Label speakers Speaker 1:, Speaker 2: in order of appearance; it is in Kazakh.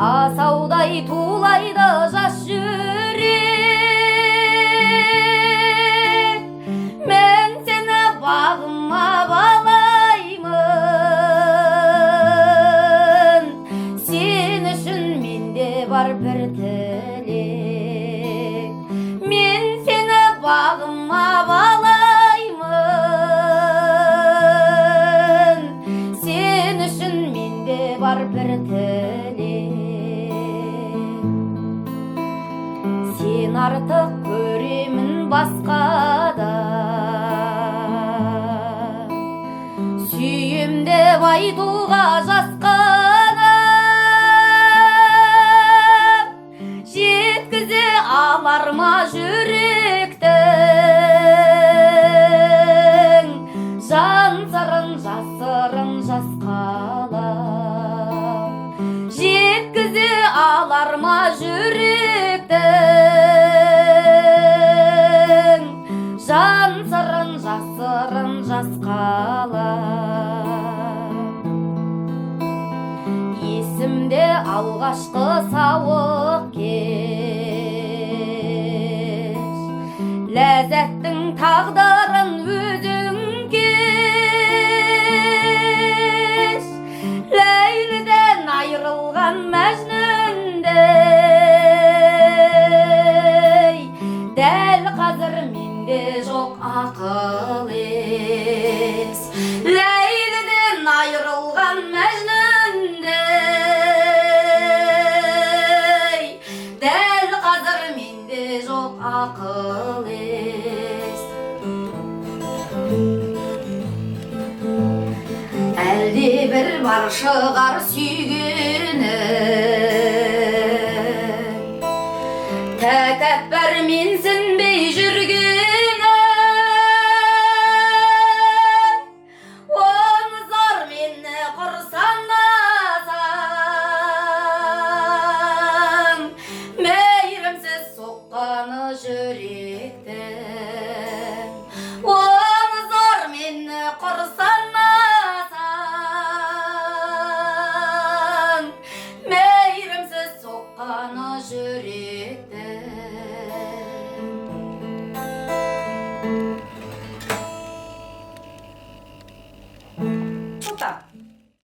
Speaker 1: асаудай тулайды жас жүрек. Мен сені бағыма балаймын, сен үшін менде бар бір тілек. Мен сені бағыма балаймын, сен үшін менде бар бір тілек. Сен артық көремін басқада, сүйем деп айтуға жасқана, жеткізе алар ма жүректің жан сырын жасырын жас қалам. Жеткізе алар ма жүректің жан сырын жасырын жас қалам. Есімде алғашқы сауық кеш, ләззаттың тағдырын өзің кеш. Ләйліден айырылған Мәжнүндей, дәл қазір менде жоқ ақыл ес. Ләйліден айырылған Мәжнүндей, дәл қазір менде жоқ ақыл ес. Әлде бір бар шығар сүйгені, тәкәппар менсінбей жүргені. Оны зор мені құрсанасаң, мейірімсіз соққаны жүректің. Оны зор мені құрсанасаң, мейірімсіз соққаны жүректің.